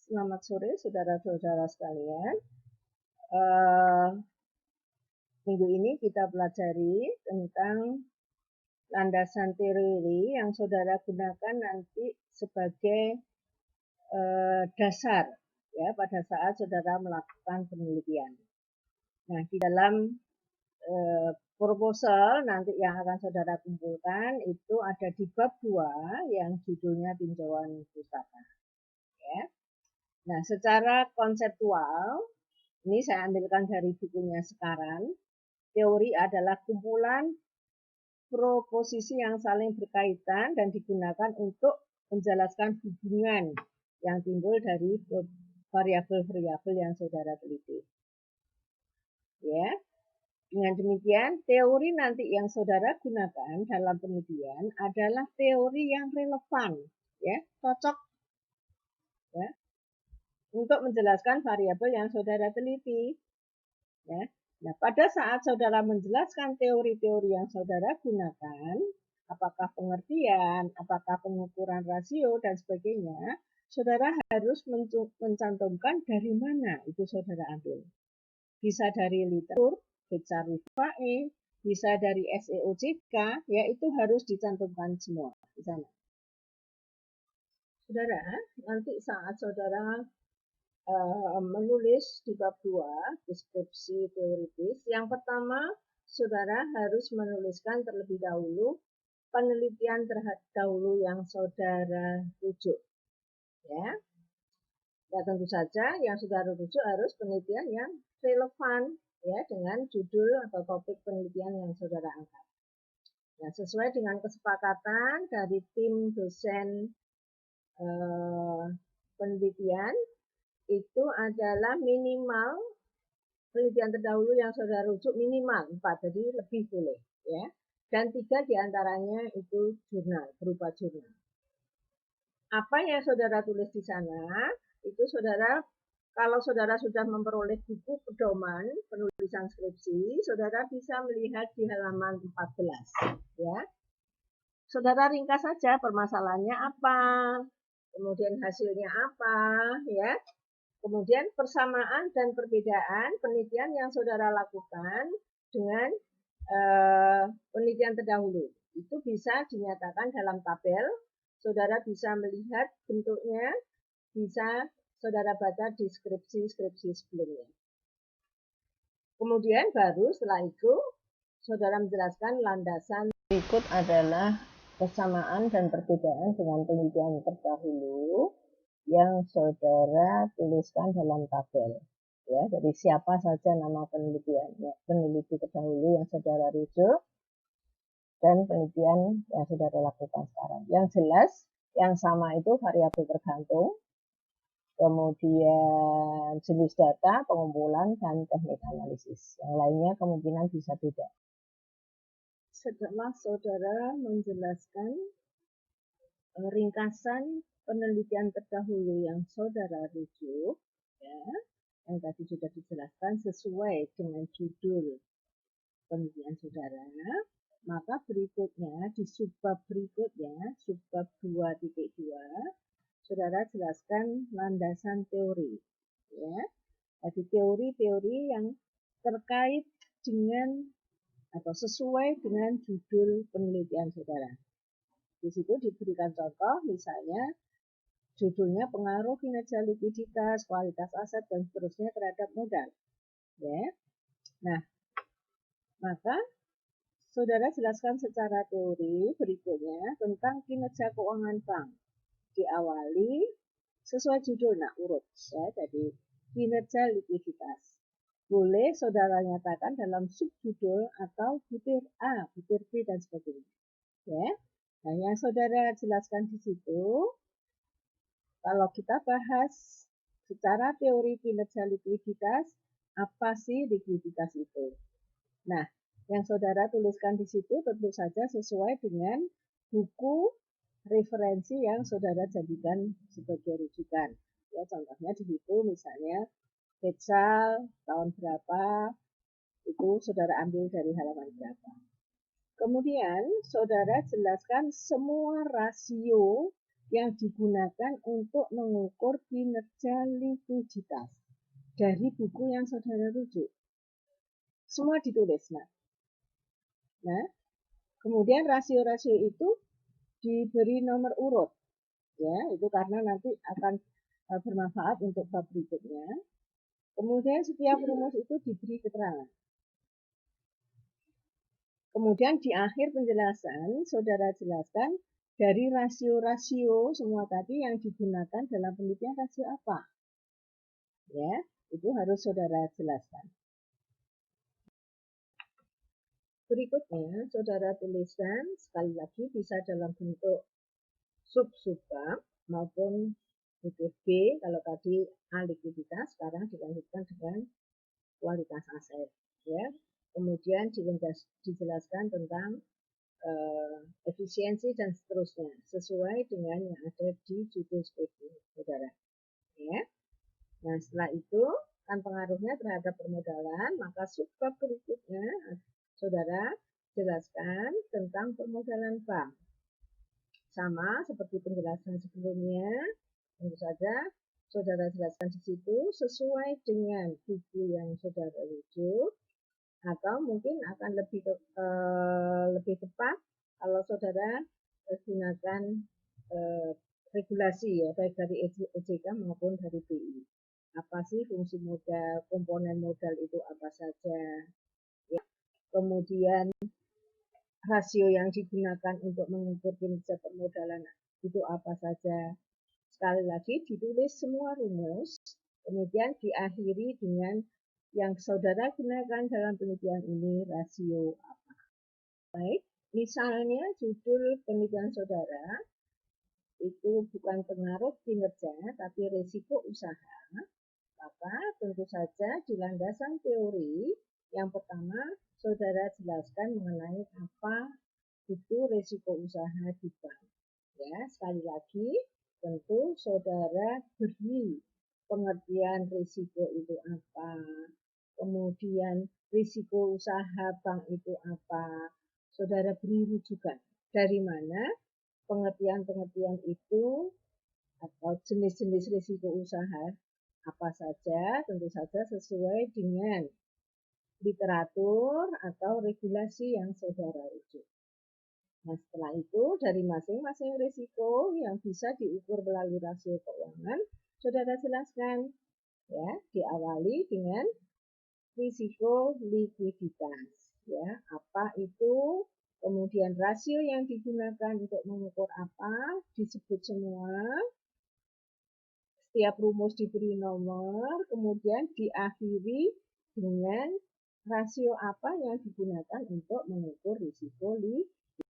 Selamat sore saudara-saudara sekalian. Minggu ini kita pelajari tentang landasan teori yang saudara gunakan nanti sebagai dasar ya pada saat saudara melakukan penelitian. Nah, di dalam proposal nanti yang akan saudara kumpulkan itu ada di bab 2 yang judulnya tinjauan pustaka. Ya. Nah, secara konseptual, ini saya ambilkan dari bukunya sekarang. Teori adalah kumpulan proposisi yang saling berkaitan dan digunakan untuk menjelaskan hubungan yang timbul dari variabel-variabel yang saudara teliti. Ya. Dengan demikian, teori nanti yang saudara gunakan dalam penelitian adalah teori yang relevan, ya, cocok ya, untuk menjelaskan variabel yang saudara teliti. Ya. Nah, pada saat saudara menjelaskan teori-teori yang saudara gunakan, apakah pengertian, apakah pengukuran rasio, dan sebagainya, saudara harus mencantumkan dari mana itu saudara ambil. Bisa dari literatur, bisa dari SEOJK, ya itu harus dicantumkan semua di sana. Saudara, nanti saat saudara menulis di bab 2, deskripsi teoritis, yang pertama saudara harus menuliskan terlebih dahulu penelitian terdahulu yang saudara rujuk. Ya. Dan tentu saja yang saudara rujuk harus penelitian yang relevan ya dengan judul atau topik penelitian yang saudara angkat. Nah, sesuai dengan kesepakatan dari tim dosen penelitian, itu adalah minimal penelitian terdahulu yang saudara rujuk minimal 4, jadi lebih boleh ya. Dan 3 diantaranya itu jurnal, berupa jurnal. Apa yang saudara tulis di sana, itu saudara, kalau saudara sudah memperoleh buku pedoman penulisan skripsi, saudara bisa melihat di halaman 14 ya. Saudara ringkas saja permasalahannya apa, kemudian hasilnya apa ya. Kemudian persamaan dan perbedaan penelitian yang saudara lakukan dengan penelitian terdahulu. Itu bisa dinyatakan dalam tabel, saudara bisa melihat bentuknya, bisa saudara baca di skripsi-skripsi sebelumnya. Kemudian baru setelah itu, saudara menjelaskan landasan. Berikut adalah persamaan dan perbedaan dengan penelitian terdahulu yang saudara tuliskan dalam tabel. Ya, dari siapa saja nama penelitiannya, peneliti terdahulu yang saudara rujuk, dan penelitian yang saudara lakukan sekarang. Yang jelas, yang sama itu variabel tergantung, kemudian jenis data, pengumpulan, dan teknik analisis. Yang lainnya kemungkinan bisa beda. Setelah saudara menjelaskan ringkasan penelitian terdahulu yang saudara rujuk, ya, yang tadi sudah dijelaskan sesuai dengan judul penelitian saudara, maka berikutnya di subbab berikutnya, subbab 2.2, saudara jelaskan landasan teori. Ya. Jadi teori-teori yang terkait dengan atau sesuai dengan judul penelitian saudara. Di situ diberikan contoh, misalnya judulnya pengaruh kinerja likuiditas, kualitas aset, dan seterusnya terhadap modal. Ya. Nah, maka saudara jelaskan secara teori berikutnya tentang kinerja keuangan bank. Diawali sesuai judul, nah urut. Ya, jadi kinerja likuiditas. Boleh saudara nyatakan dalam subjudul atau butir A, butir B, dan sebagainya. Ya. Nah, yang saudara jelaskan di situ, kalau kita bahas secara teori kinerja likuiditas, apa sih likuiditas itu? Nah, yang saudara tuliskan di situ tentu saja sesuai dengan buku referensi yang saudara jadikan sebagai rujukan. Ya, contohnya di situ misalnya Hetsal tahun berapa, itu saudara ambil dari halaman berapa. Kemudian saudara jelaskan semua rasio yang digunakan untuk mengukur kinerja likuiditas dari buku yang saudara rujuk. Semua ditulis. Nah, kemudian rasio-rasio itu diberi nomor urut. Ya, itu karena nanti akan bermanfaat untuk bab berikutnya. Kemudian setiap rumus itu diberi keterangan. Kemudian di akhir penjelasan, saudara jelaskan dari rasio-rasio semua tadi yang digunakan dalam penelitian rasio apa. Ya, itu harus saudara jelaskan. Berikutnya, saudara tuliskan sekali lagi bisa dalam bentuk sub-subbab maupun huruf B, kalau tadi A likuiditas, sekarang dilanjutkan dengan kualitas aset. Ya. Kemudian dijelaskan tentang efisiensi dan seterusnya, sesuai dengan yang ada di judul skripsi saudara. Ya. Nah, setelah itu, kan pengaruhnya terhadap permodalan, maka subbab berikutnya, saudara jelaskan tentang permodalan bank. Sama seperti penjelasan sebelumnya, tentu saja saudara jelaskan di situ sesuai dengan buku yang saudara rujuk, atau mungkin akan lebih tepat kalau saudara gunakan regulasi ya, baik dari EJK maupun dari BI. Apa sih fungsi modal, komponen modal itu apa saja, ya. Kemudian rasio yang digunakan untuk mengukur kinerja permodalan itu apa saja. Sekali lagi ditulis semua rumus, kemudian diakhiri dengan yang saudara gunakan dalam penelitian ini rasio apa. Baik, misalnya judul penelitian saudara itu bukan pengaruh kinerja tapi risiko usaha, maka tentu saja di landasan teori yang pertama saudara jelaskan mengenai apa itu risiko usaha di bank. Ya, sekali lagi tentu saudara beri pengertian risiko itu apa, kemudian risiko usaha bank itu apa, saudara beri rujukan dari mana pengertian-pengertian itu atau jenis-jenis risiko usaha apa saja, tentu saja sesuai dengan literatur atau regulasi yang saudara rujuk. Nah, setelah itu dari masing-masing risiko yang bisa diukur melalui rasio keuangan, saudara jelaskan. Ya, diawali dengan risiko likuiditas. Ya, apa itu? Kemudian rasio yang digunakan untuk mengukur apa? Disebut semua. Setiap rumus diberi nomor, kemudian diakhiri dengan rasio apa yang digunakan untuk mengukur risiko likuiditas.